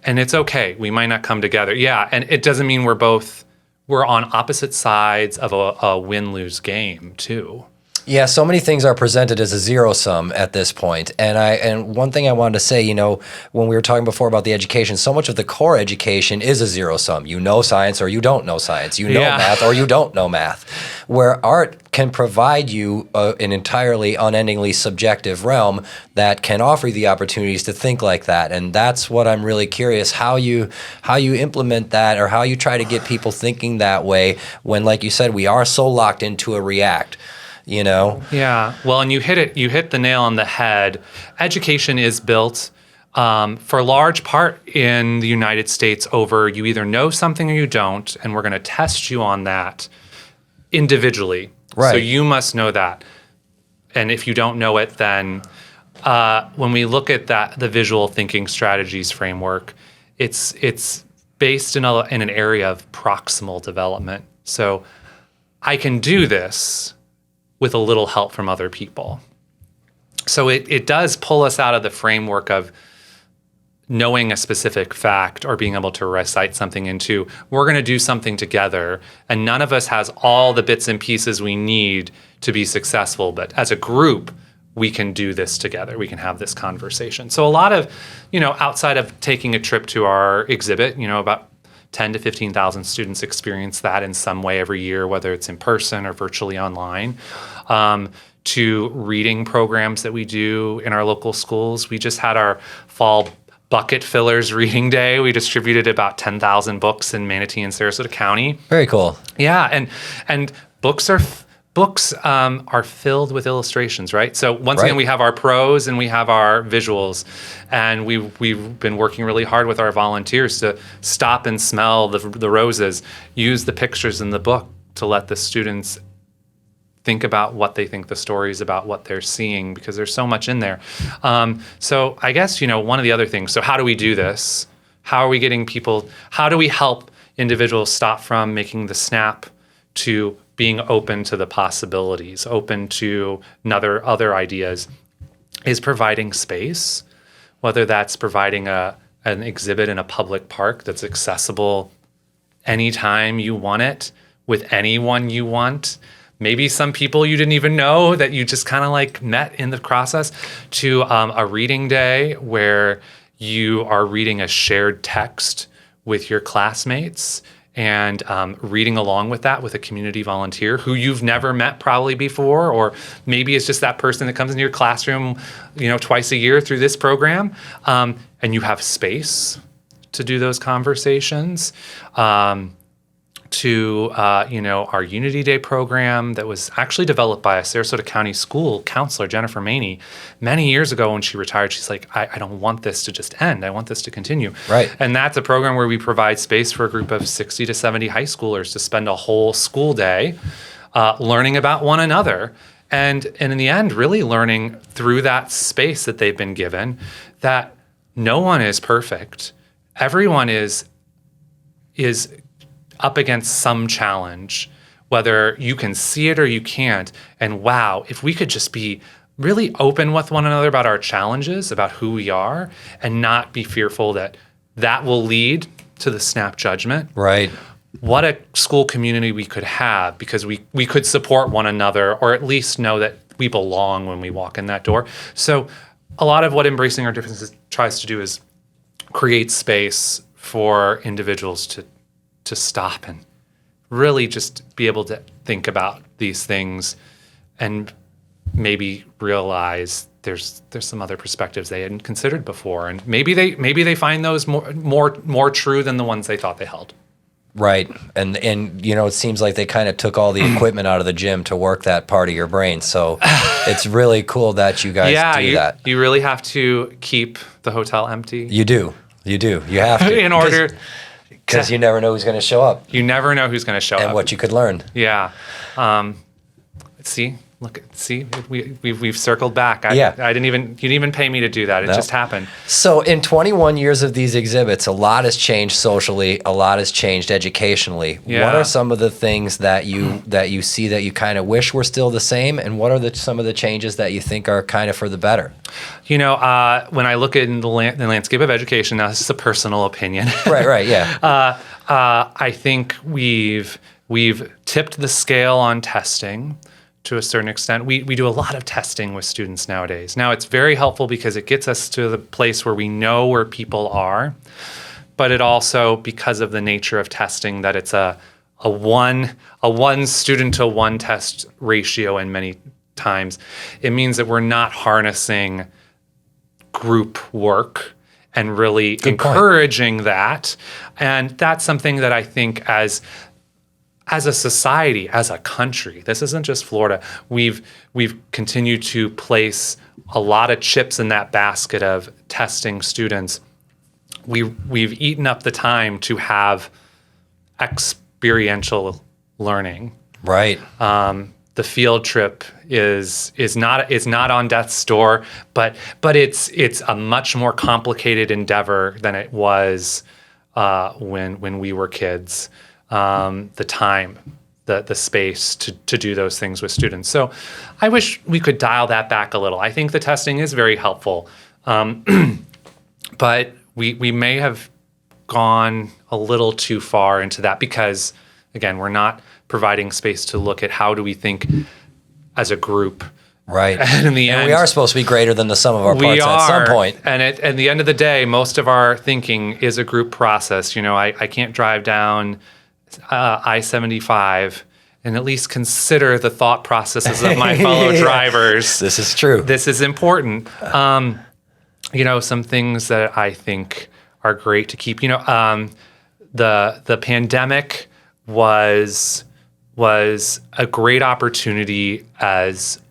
and it's okay. We might not come together. Yeah, and it doesn't mean we're on opposite sides of a win-lose game too. Yeah, so many things are presented as a zero sum at this point. And one thing I wanted to say, when we were talking before about the education, so much of the core education is a zero sum. You know science or you don't know science. You know math or you don't know math. Where art can provide you an entirely unendingly subjective realm that can offer you the opportunities to think like that. And that's what I'm really curious, how you implement that, or how you try to get people thinking that way when, like you said, we are so locked into a react. Yeah. Well, and you hit the nail on the head. Education is built for a large part in the United States over you either know something or you don't, and we're going to test you on that individually. Right. So you must know that. And if you don't know it, then when we look at the visual thinking strategies framework, it's based in an area of proximal development. So I can do this with a little help from other people. So it does pull us out of the framework of knowing a specific fact or being able to recite something into, we're going to do something together, and none of us has all the bits and pieces we need to be successful, but as a group, we can do this together. We can have this conversation. So a lot of, outside of taking a trip to our exhibit, about 10 to 15,000 students experience that in some way every year, whether it's in person or virtually online, to reading programs that we do in our local schools. We just had our fall bucket fillers reading day. We distributed about 10,000 books in Manatee and Sarasota County. Very cool. Yeah, and books are filled with illustrations, right? So once again, we have our prose and we have our visuals, and we've been working really hard with our volunteers to stop and smell the roses, use the pictures in the book to let the students think about what they think the story is about, what they're seeing, because there's so much in there. So I guess, one of the other things, so how do we do this? How do we help individuals stop from making the snap to being open to the possibilities, open to other ideas, is providing space, whether that's providing an exhibit in a public park that's accessible anytime you want it, with anyone you want. Maybe some people you didn't even know that you just kind of met in the process, to a reading day where you are reading a shared text with your classmates and reading along with that with a community volunteer who you've never met probably before, or maybe it's just that person that comes into your classroom, twice a year through this program, and you have space to do those conversations. to our Unity Day program that was actually developed by a Sarasota County school counselor, Jennifer Maney, many years ago when she retired. She's like, I don't want this to just end. I want this to continue. Right. And that's a program where we provide space for a group of 60 to 70 high schoolers to spend a whole school day learning about one another. And in the end, really learning through that space that they've been given that no one is perfect. Everyone is up against some challenge, whether you can see it or you can't. And wow, if we could just be really open with one another about our challenges, about who we are, and not be fearful that that will lead to the snap judgment. Right. What a school community we could have, because we could support one another, or at least know that we belong when we walk in that door. So a lot of what Embracing Our Differences tries to do is create space for individuals to stop and really just be able to think about these things and maybe realize there's some other perspectives they hadn't considered before, and maybe they find those more true than the ones they thought they held. Right. And it seems like they kind of took all the equipment out of the gym to work that part of your brain. So it's really cool that you guys do that. You really have to keep the hotel empty. You do. You have to. In order. Because you never know who's going to show up. You never know who's going to show up. And what you could learn. Yeah. We've circled back. Yeah. You didn't even pay me to do that. It just happened. So in 21 years of these exhibits, a lot has changed socially, a lot has changed educationally. Yeah. What are some of the things that you see that you kind of wish were still the same, and what are some of the changes that you think are kind of for the better? When I look at the landscape of education, now this is a personal opinion. Right, yeah. I think we've tipped the scale on testing to a certain extent. We do a lot of testing with students nowadays. Now, it's very helpful because it gets us to the place where we know where people are, but it also, because of the nature of testing, that it's a one student to one test ratio, and many times it means that we're not harnessing group work and really encouraging that. And that's something that I think as a society, as a country, this isn't just Florida, we've continued to place a lot of chips in that basket of testing students. We've eaten up the time to have experiential learning. Right. The field trip is not on death's door, but it's a much more complicated endeavor than it was when we were kids. The time, the space to do those things with students. So I wish we could dial that back a little. I think the testing is very helpful, but we may have gone a little too far into that because, again, we're not providing space to look at how do we think as a group. Right. And in the end, we are supposed to be greater than the sum of our parts at some point. And at the end of the day, most of our thinking is a group process. I can't drive down I-75 and at least consider the thought processes of my fellow drivers. This is true. This is important. Some things that I think are great to keep. The pandemic was a great opportunity as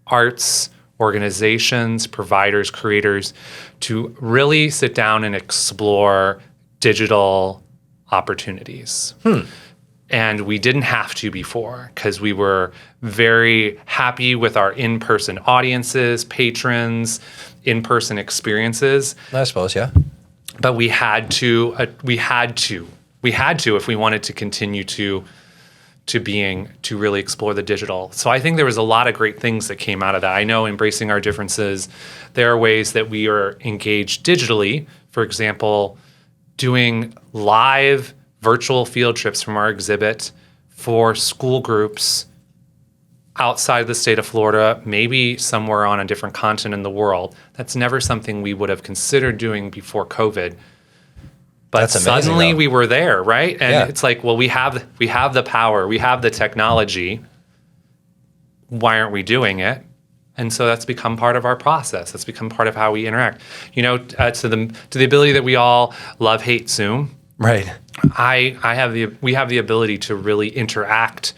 arts organizations, providers, creators, to really sit down and explore digital opportunities. And we didn't have to before because we were very happy with our in-person audiences, patrons, in-person experiences. I suppose, yeah. But we had to if we wanted to continue to really explore the digital. So I think there was a lot of great things that came out of that. I know Embracing Our Differences, there are ways that we are engaged digitally. For example, doing live virtual field trips from our exhibit for school groups outside the state of Florida, maybe somewhere on a different continent in the world. That's never something we would have considered doing before COVID. But that's amazing, suddenly though. We were there, right? And yeah. It's like, well, we have the power, we have the technology. Why aren't we doing it? And so that's become part of our process. That's become part of how we interact. To the ability that we all love, hate Zoom. Right. We have the ability to really interact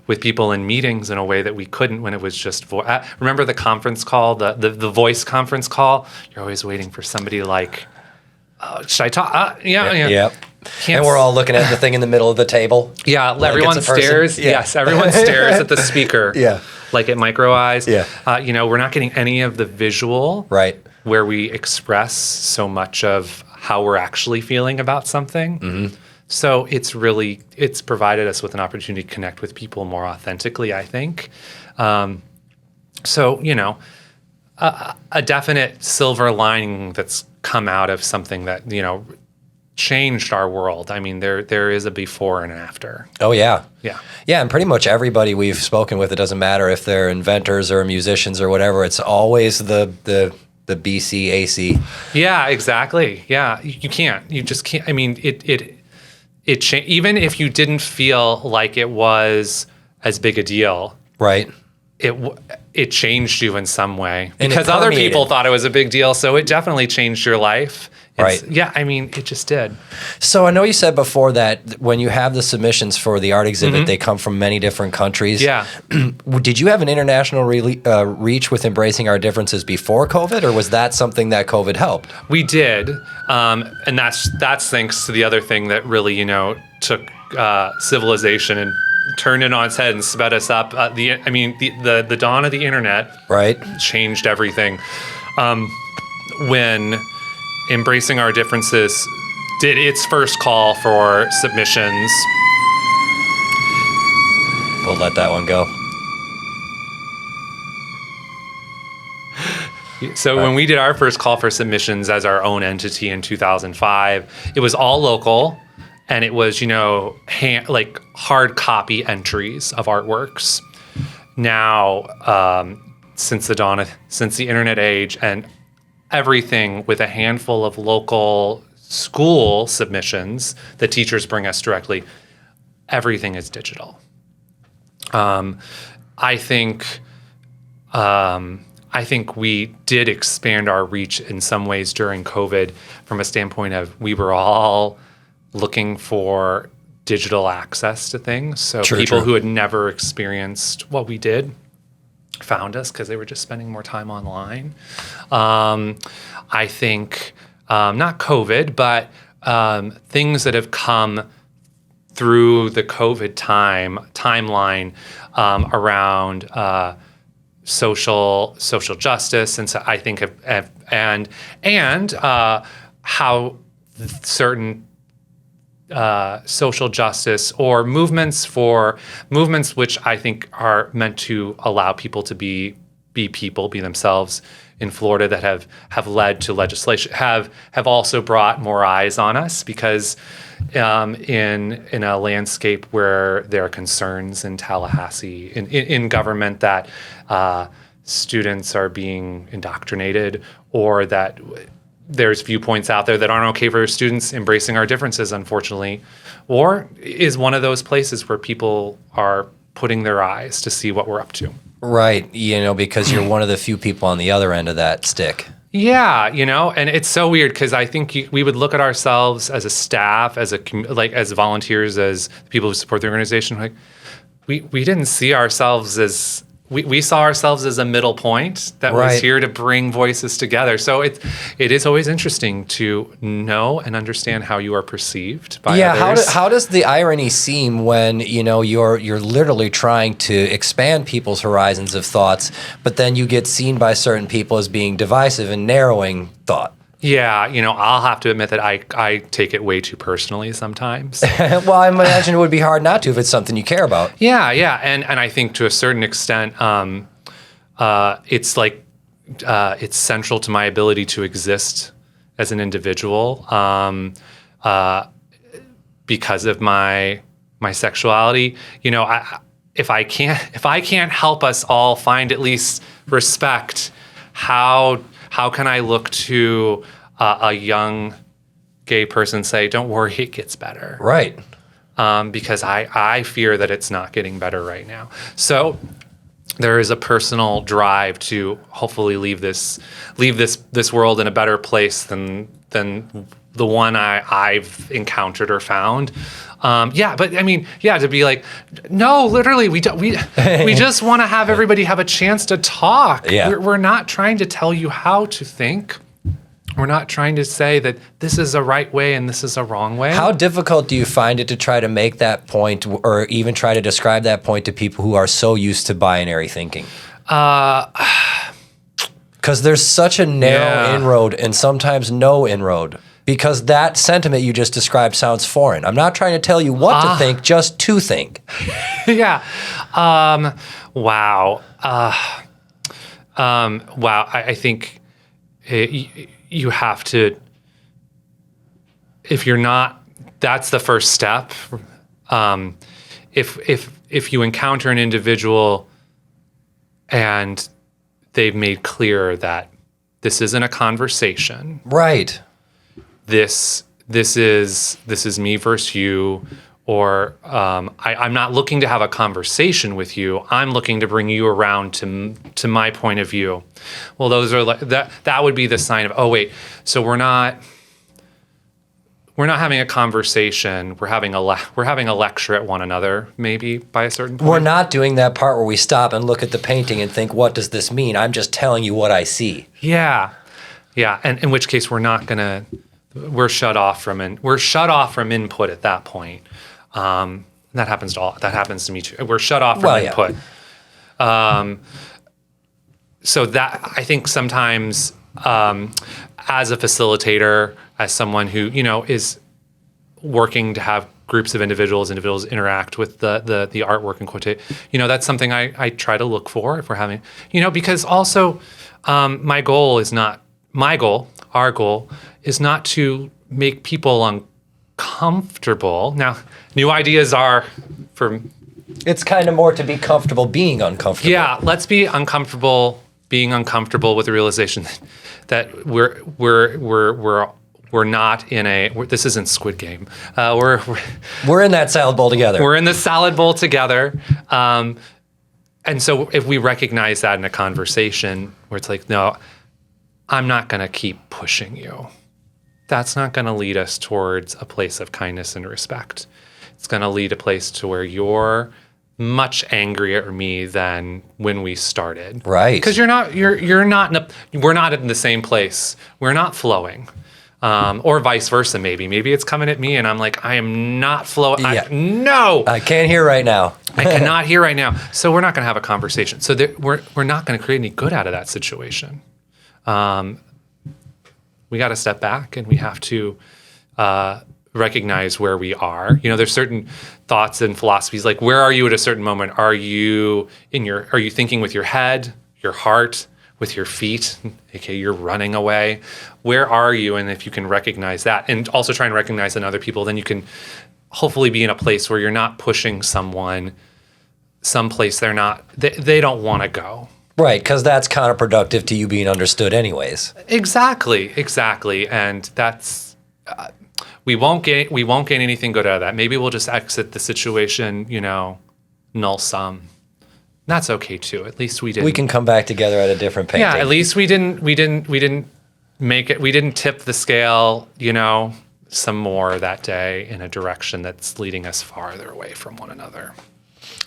with people in meetings in a way that we couldn't when it was just remember the conference call, the voice conference call? You're always waiting for somebody like, should I talk? Yeah. Yep. And we're all looking at the thing in the middle of the table. Yeah, like everyone stares. Yeah. Yes, everyone stares at the speaker. Yeah. Like at micro eyes. Yeah. We're not getting any of the visual. Right. Where we express so much of how we're actually feeling about something. Mm-hmm. So it's provided us with an opportunity to connect with people more authentically, I think. A definite silver lining that's come out of something that, changed our world. I mean, there is a before and after. Oh, yeah. Yeah. Yeah, and pretty much everybody we've spoken with, it doesn't matter if they're inventors or musicians or whatever, it's always the BC, AC. Yeah, exactly. Yeah, you can't. You just can't. I mean, even if you didn't feel like it was as big a deal, right? It changed you in some way And because other people thought it was a big deal. So it definitely changed your life. Right. Yeah, I mean, it just did. So I know you said before that when you have the submissions for the art exhibit, they come from many different countries. Yeah. Did you have an international reach with embracing our differences before COVID, or was that something that COVID helped? We did, and that's thanks to the other thing that really, took civilization and turned it on its head and sped us up. The dawn of the internet, right, changed everything. When Embracing Our Differences did its first call for submissions. We'll let that one go. So when we did our first call for submissions as our own entity in 2005, it was all local, and it was, hard copy entries of artworks. Now, since the internet age and everything with a handful of local school submissions that teachers bring us directly, everything is digital. I think we did expand our reach in some ways during COVID from a standpoint of we were all looking for digital access to things. So people who had never experienced what we did found us because they were just spending more time online. I think not COVID, but things that have come through the COVID timeline around social justice, and so I think and how certain social justice or movements which I think are meant to allow people to be people, be themselves in Florida, that have led to legislation, have also brought more eyes on us, because in a landscape where there are concerns in Tallahassee in government that students are being indoctrinated, or that there's viewpoints out there that aren't okay for students. Embracing Our Differences, unfortunately, or is one of those places where people are putting their eyes to see what we're up to. Right, because you're one of the few people on the other end of that stick. Yeah, and it's so weird because I think we would look at ourselves as a staff, as volunteers, as people who support the organization. Like, we didn't see ourselves as we saw ourselves as a middle point that was here to bring voices together. So it is always interesting to know and understand how you are perceived by others. Yeah, how does the irony seem when you're literally trying to expand people's horizons of thoughts, but then you get seen by certain people as being divisive and narrowing thought? Yeah, I'll have to admit that I take it way too personally sometimes. Well, I imagine it would be hard not to if it's something you care about. Yeah, and I think to a certain extent, it's like it's central to my ability to exist as an individual because of my sexuality. If I can't help us all find at least respect, how can I look to a young gay person say, don't worry, it gets better? Right. Because I fear that it's not getting better right now. So there is a personal drive to hopefully leave this world in a better place than the one I've encountered or found. But I mean, to be like, no, literally, we just want to have everybody have a chance to talk. Yeah. We're not trying to tell you how to think. We're not trying to say that this is a right way and this is a wrong way. How difficult do you find it to try to make that point or even try to describe that point to people who are so used to binary thinking? Because there's such a narrow inroad and sometimes no inroad. Because that sentiment you just described sounds foreign. I'm not trying to tell you what to think, just to think. Yeah. Wow. Wow. I think you have to, if you're not, that's the first step. If you encounter an individual and they've made clear that this isn't a conversation. Right. This is me versus you, or I'm not looking to have a conversation with you. I'm looking to bring you around to my point of view. Well, those are like that would be the sign of, oh wait, so we're not having a conversation. We're having a lecture at one another, maybe by a certain point. We're not doing that part where we stop and look at the painting and think, what does this mean? I'm just telling you what I see. Yeah, and in which case we're shut off from input at that point. That happens to me too. We're shut off from input. So that, I think sometimes as a facilitator, as someone who is working to have groups of individuals interact with the artwork and quote, that's something I try to look for if we're having, because also our goal is not to make people uncomfortable. Now, new ideas are for... It's kind of more to be comfortable being uncomfortable. Yeah, let's be being uncomfortable with the realization that we're not in this isn't Squid Game. We're in that salad bowl together. We're in the salad bowl together. And so if we recognize that in a conversation where it's like, no, I'm not going to keep pushing you. That's not going to lead us towards a place of kindness and respect. It's going to lead a place to where you're much angrier at me than when we started. Right. Because we're not in the same place. We're not flowing. Or vice versa, maybe. Maybe it's coming at me and I'm like, I am not flowing. Yeah. No. I can't hear right now. I cannot hear right now. So we're not going to have a conversation. So we're not going to create any good out of that situation. We got to step back and we have to recognize where we are. There's certain thoughts and philosophies, like where are you at a certain moment? Are you thinking with your head, your heart, with your feet? Okay, you're running away. Where are you? And if you can recognize that and also try and recognize in other people, then you can hopefully be in a place where you're not pushing someone someplace they don't want to go. Right, because that's counterproductive to you being understood anyways. Exactly. And that's we won't gain anything good out of that. Maybe we'll just exit the situation, null sum. That's okay too. At least we didn't. We can come back together at a different painting. Yeah, at least we didn't make it. We didn't tip the scale, some more that day in a direction that's leading us farther away from one another.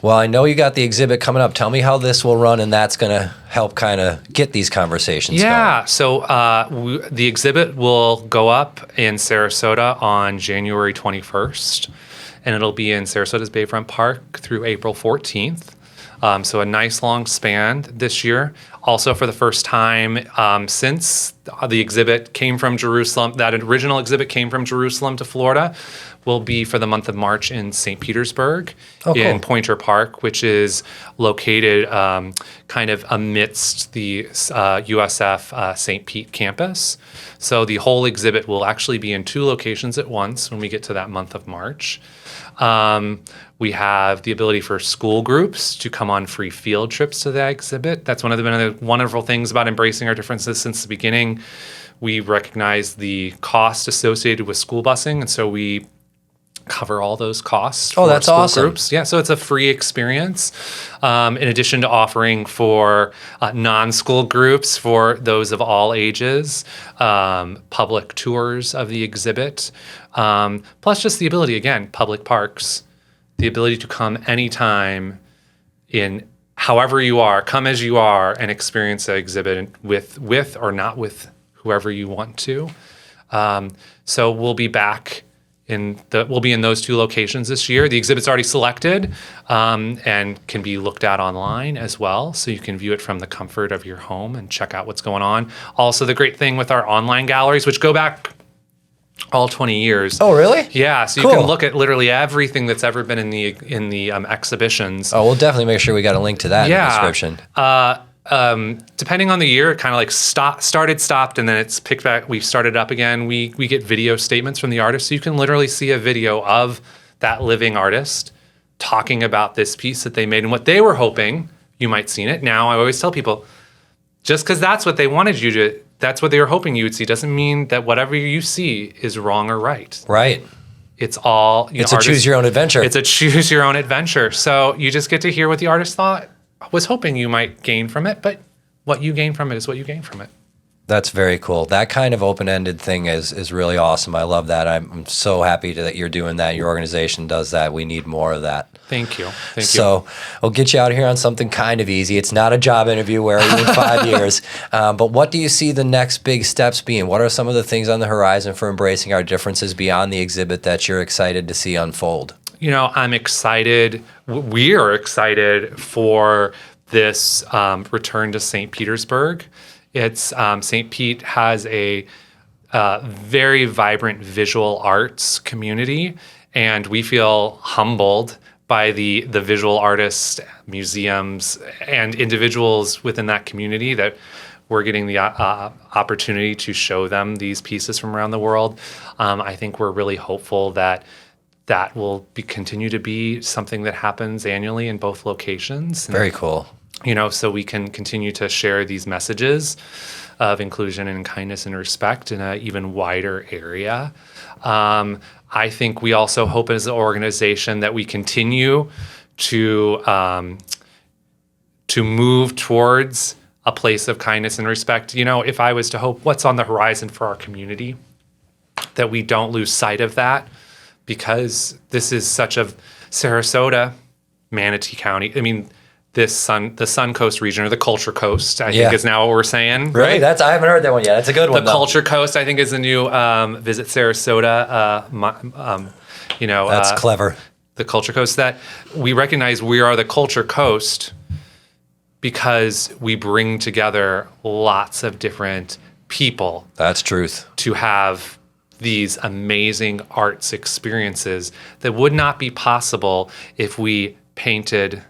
Well, I know you got the exhibit coming up. Tell me how this will run, and that's going to help kind of get these conversations going. Yeah, so the exhibit will go up in Sarasota on January 21st, and it'll be in Sarasota's Bayfront Park through April 14th. So a nice long span this year. Also for the first time since the exhibit came from Jerusalem, that original exhibit came from Jerusalem to Florida, will be for the month of March in St. Petersburg in Pointer Park, which is located kind of amidst the USF St. Pete campus. So the whole exhibit will actually be in 2 locations at once when we get to that month of March. We have the ability for school groups to come on free field trips to the exhibit. That's one of the wonderful things about embracing our differences since the beginning. We recognize the cost associated with school busing, and so we cover all those costs. Oh, for that's school awesome. Groups. Yeah, so it's a free experience. In addition to offering for non-school groups for those of all ages, public tours of the exhibit, plus just the ability, again, public parks, the ability to come anytime in however you are, come as you are, and experience the exhibit with or not with whoever you want to. So we'll be back we'll be in those 2 locations this year. The exhibit's already selected and can be looked at online as well. So you can view it from the comfort of your home and check out what's going on. Also, the great thing with our online galleries, which go back all 20 years. Oh, really? Yeah. So you Cool. can look at literally everything that's ever been in the exhibitions. Oh, we'll definitely make sure we got a link to that in the description. Depending on the year, it kind of like stopped, and then it's picked back. We started up again. We get video statements from the artist, so you can literally see a video of that living artist talking about this piece that they made and what they were hoping you might seen it. Now, I always tell people, just because that's what they wanted you to, that's what they were hoping you would see, doesn't mean that whatever you see is wrong or right. Right. It's all It's a choose your own adventure. It's a choose your own adventure. So you just get to hear what the artist was hoping you might gain from it, but what you gain from it is what you gain from it. That's very cool. That kind of open-ended thing is really awesome. I love that. I'm so happy that you're doing that. Your organization does that. We need more of that. Thank you. So I'll get you out of here on something kind of easy. It's not a job interview. Where are you in 5 years? But what do you see the next big steps being? What are some of the things on the horizon for embracing our differences beyond the exhibit that you're excited to see unfold? I'm excited. We are excited for this return to St. Petersburg. It's St. Pete has a very vibrant visual arts community, and we feel humbled by the visual artists, museums, and individuals within that community that we're getting the opportunity to show them these pieces from around the world. I think we're really hopeful that will continue to be something that happens annually in both locations. Very cool. So we can continue to share these messages of inclusion and kindness and respect in an even wider area. I think we also hope as an organization that we continue to move towards a place of kindness and respect. If I was to hope what's on the horizon for our community, that we don't lose sight of that, because this is such a Sarasota, Manatee County. I mean, the Sun Coast region, or the Culture Coast, I think is now what we're saying. Right? I haven't heard that one yet. That's a good one. The Culture Coast, I think, is the new Visit Sarasota. That's clever. The Culture Coast. That we recognize we are the Culture Coast because we bring together lots of different people. That's truth. To have these amazing arts experiences that would not be possible if we painted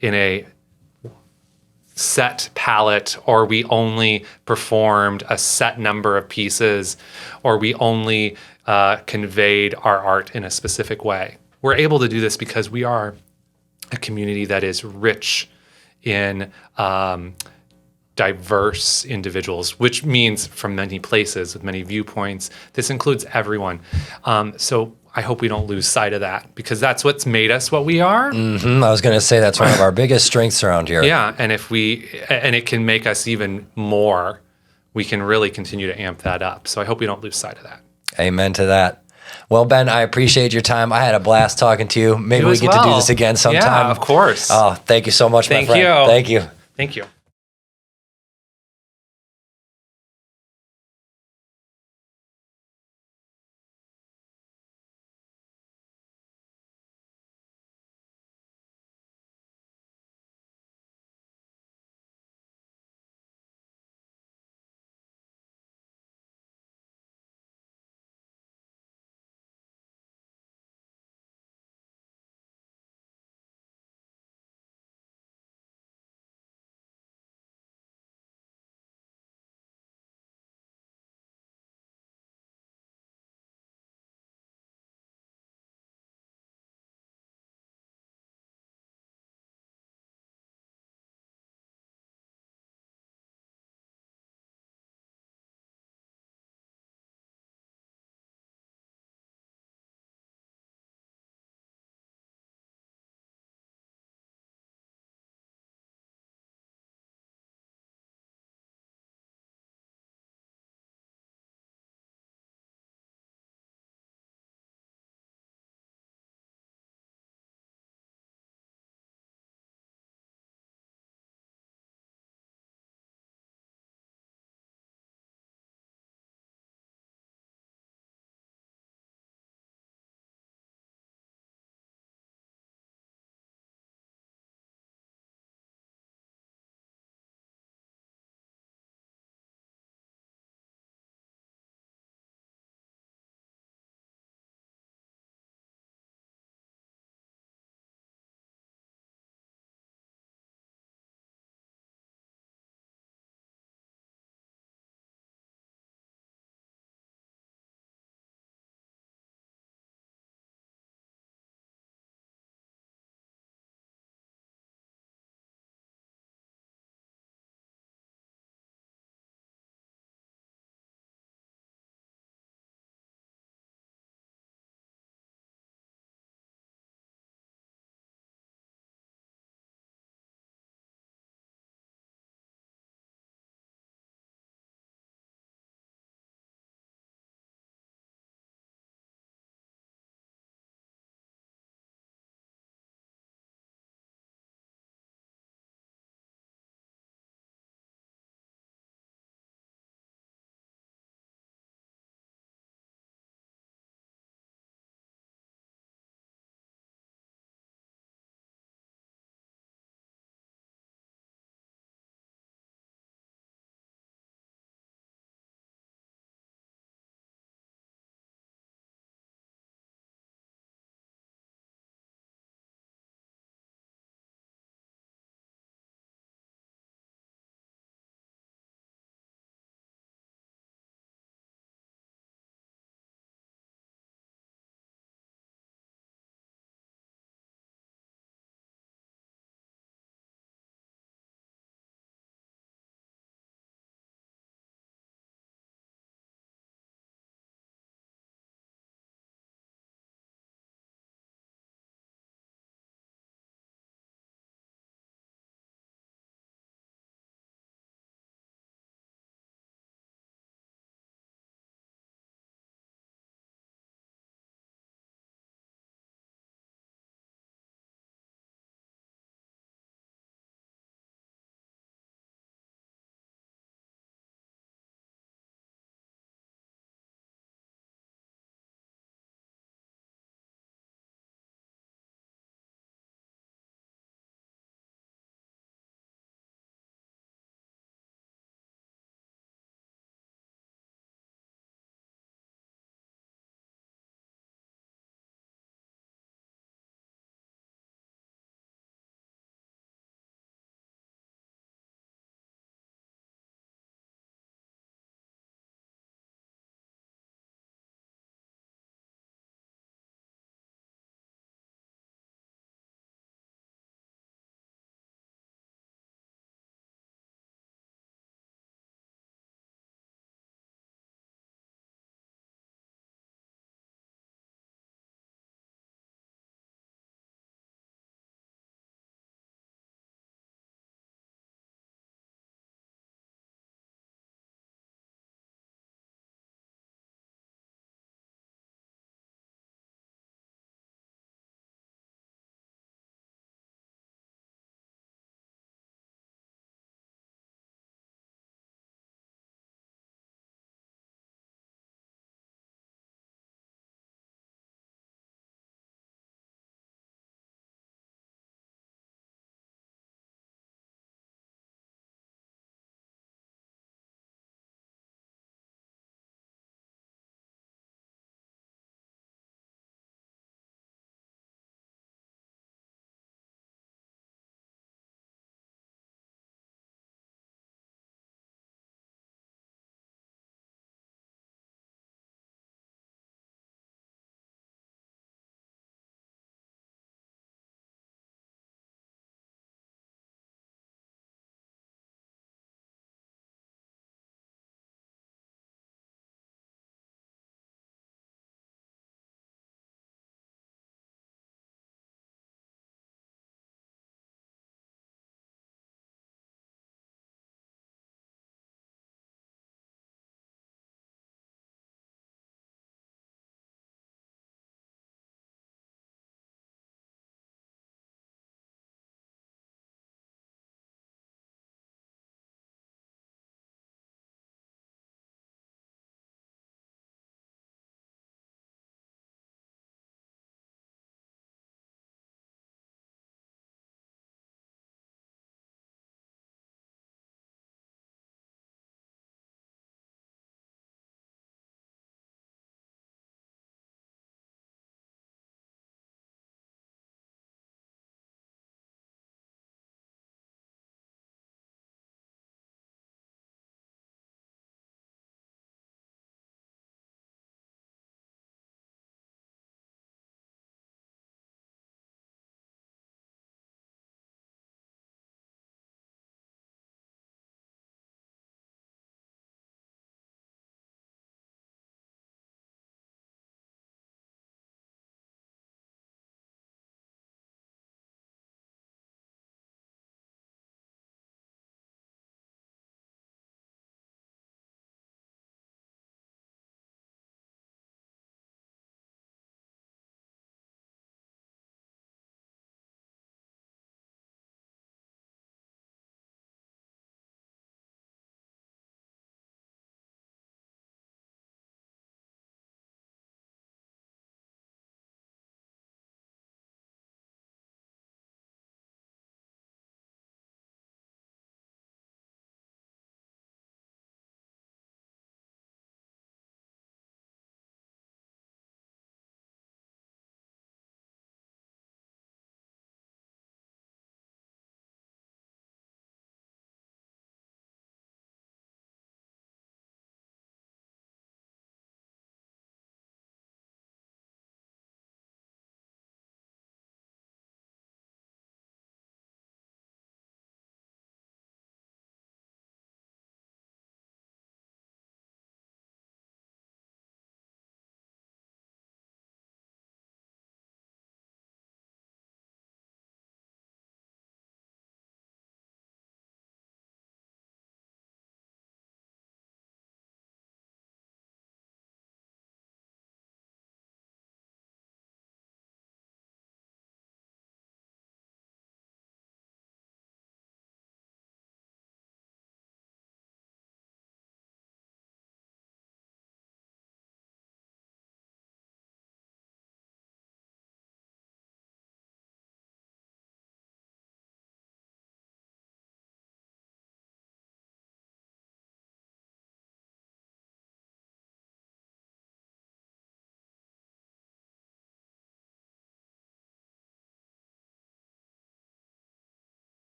in a set palette, or we only performed a set number of pieces, or we only conveyed our art in a specific way. We're able to do this because we are a community that is rich in diverse individuals, which means from many places with many viewpoints. This includes everyone. So I hope we don't lose sight of that, because that's what's made us what we are. Mm-hmm. I was going to say that's one of our biggest strengths around here. Yeah, and it can make us even more. We can really continue to amp that up. So I hope we don't lose sight of that. Amen to that. Well, Ben, I appreciate your time. I had a blast talking to you. Maybe we get to do this again sometime. Yeah, of course. Oh, thank you so much, my friend. Thank you. Thank you. Thank you.